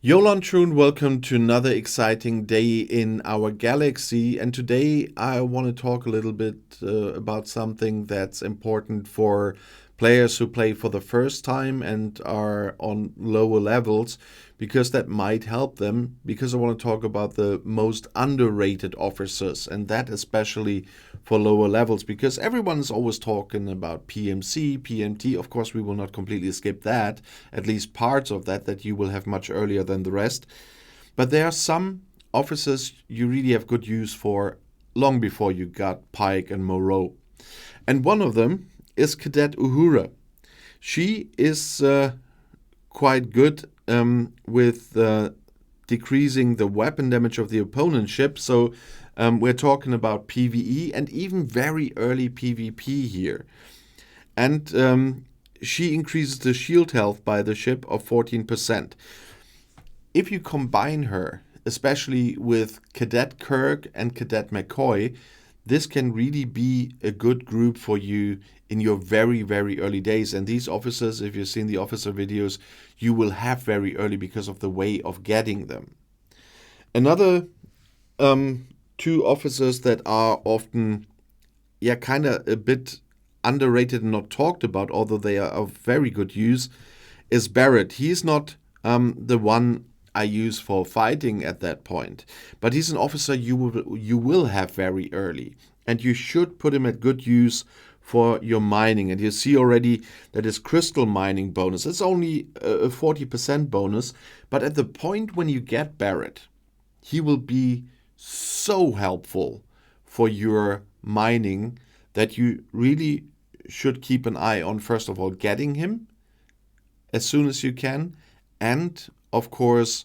Yolan Trun, welcome to another exciting day in our galaxy. And today I want to talk a little bit about something that's important for players who play for the first time and are on lower levels, because that might help them. Because I want to talk about the most underrated officers, and that especially for lower levels, because everyone is always talking about PMC, PMT. Of course, we will not completely skip that, at least parts of that you will have much earlier than the rest. But there are some officers you really have good use for long before you got Pike and Moreau. And one of them is Cadet Uhura. She is quite good with decreasing the weapon damage of the opponent's ship. So we're talking about PvE and even very early PvP here. And she increases the shield health by the ship of 14%. If you combine her, especially with Cadet Kirk and Cadet McCoy, this can really be a good group for you in your very, very early days. And these officers, if you've seen the officer videos, you will have very early because of the way of getting them. Another two officers that are often, kind of a bit underrated and not talked about, although they are of very good use, is Barrett. He's not the one I use for fighting at that point, but he's an officer you will have very early, and you should put him at good use for your mining. And you see already that his crystal mining bonus, it's only a 40% bonus, but at the point when you get Barrett, he will be so helpful for your mining that you really should keep an eye on, first of all, getting him as soon as you can, and of course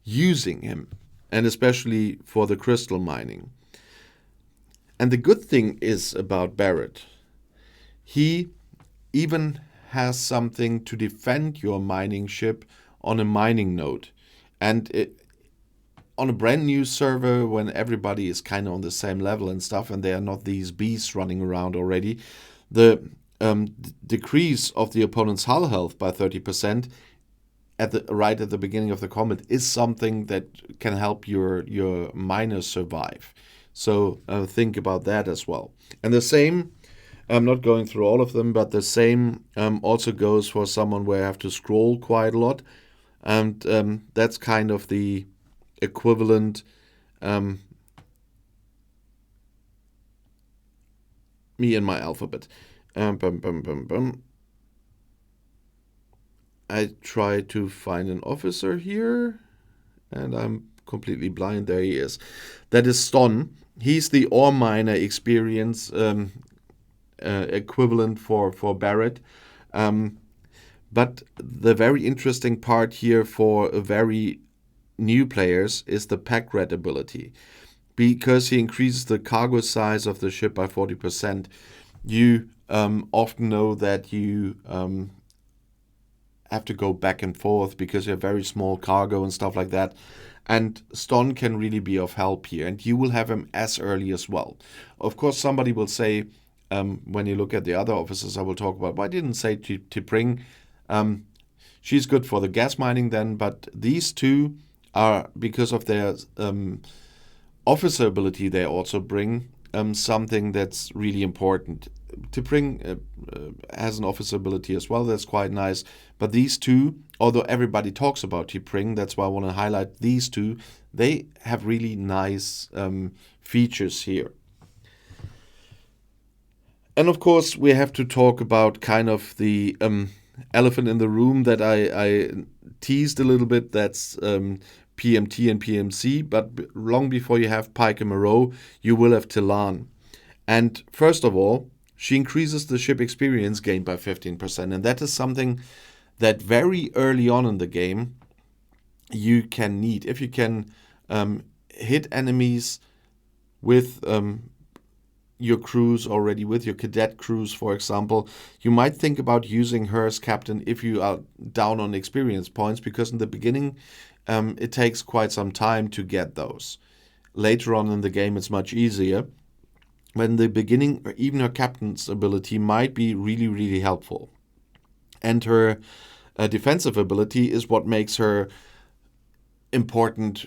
using him, and especially for the crystal mining. And the good thing is about Barrett, he even has something to defend your mining ship on a mining node. And on a brand new server, when everybody is kind of on the same level and stuff, and there are not these beasts running around already, the decrease of the opponent's hull health by 30% right at the beginning of the combat is something that can help your miners survive. So think about that as well. And the same, I'm not going through all of them, but the same also goes for someone where I have to scroll quite a lot. And that's kind of the equivalent me and my alphabet. I try to find an officer here, and I'm completely blind. There he is. That is Ston. He's the ore miner experience equivalent for Barrett. But the very interesting part here for very new players is the pack rat ability. Because he increases the cargo size of the ship by 40%, you often know that you have to go back and forth because you have very small cargo and stuff like that. And Ston can really be of help here, and you will have him as early as well. Of course, somebody will say, when you look at the other officers I will talk about, well, I didn't say T'Pring. She's good for the gas mining then, but these two are, because of their officer ability, they also bring something that's really important. T'Pring has an officer ability as well, that's quite nice. But these two, although everybody talks about T'Pring, that's why I want to highlight these two, they have really nice features here. And of course, we have to talk about kind of the elephant in the room that I teased a little bit, that's PMT and PMC, but long before you have Pike and Moreau, you will have Tilan. And first of all, she increases the ship experience gain by 15%, and that is something that very early on in the game you can need. If you can hit enemies with your crews already, with your cadet crews, for example, you might think about using her as captain if you are down on experience points, because in the beginning it takes quite some time to get those. Later on in the game it's much easier. But in the beginning, even her captain's ability might be really, really helpful. And her defensive ability is what makes her important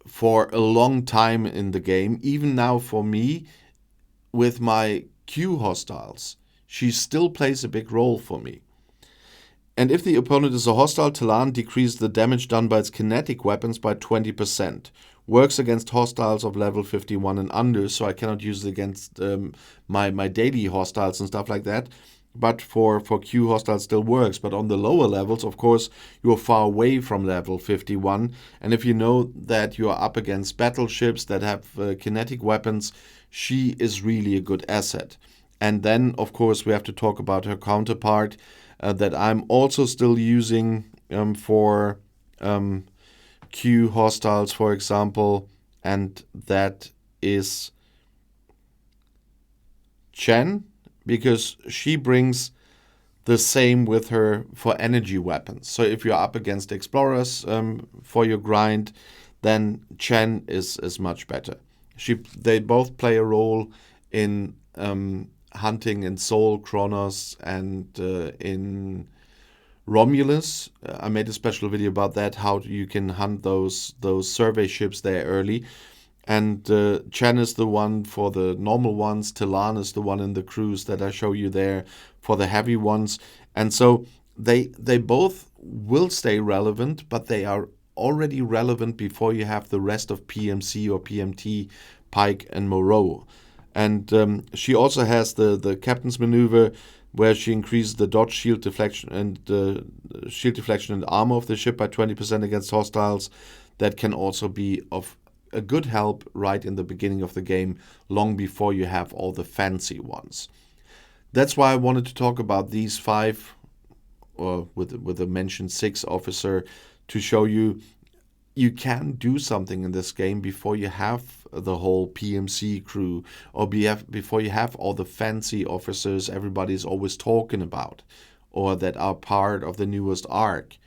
for a long time in the game. Even now for me, with my Q hostiles, she still plays a big role for me. And if the opponent is a hostile, Talon decreases the damage done by its kinetic weapons by 20%. Works against hostiles of level 51 and under, so I cannot use it against my daily hostiles and stuff like that. But for Q hostiles still works. But on the lower levels, of course, you are far away from level 51. And if you know that you are up against battleships that have kinetic weapons, she is really a good asset. And then, of course, we have to talk about her counterpart, that I'm also still using for Q hostiles, for example, and that is Chen, because she brings the same with her for energy weapons. So if you're up against explorers for your grind, then Chen is much better. They both play a role in hunting in Sol, Kronos, and in Romulus. I made a special video about that, how you can hunt those survey ships there early. And Chen is the one for the normal ones. Talon is the one in the cruise that I show you there for the heavy ones. And so they both will stay relevant, but they are already relevant before you have the rest of PMC or PMT, Pike and Moreau. And she also has the captain's maneuver, where she increases the dodge, shield deflection, and armor of the ship by 20% against hostiles. That can also be of a good help right in the beginning of the game, long before you have all the fancy ones. That's why I wanted to talk about these 5, or with the mentioned 6 officer, to show you can do something in this game before you have the whole PMC crew, or before you have all the fancy officers everybody's always talking about, or that are part of the newest arc.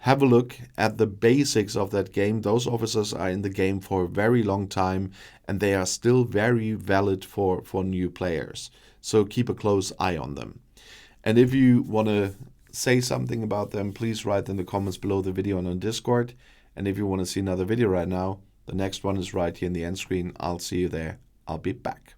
Have a look at the basics of that game. Those officers are in the game for a very long time, and they are still very valid for new players. So keep a close eye on them. And if you want to say something about them, please write in the comments below the video on Discord. And if you want to see another video right now, the next one is right here in the end screen. I'll see you there. I'll be back.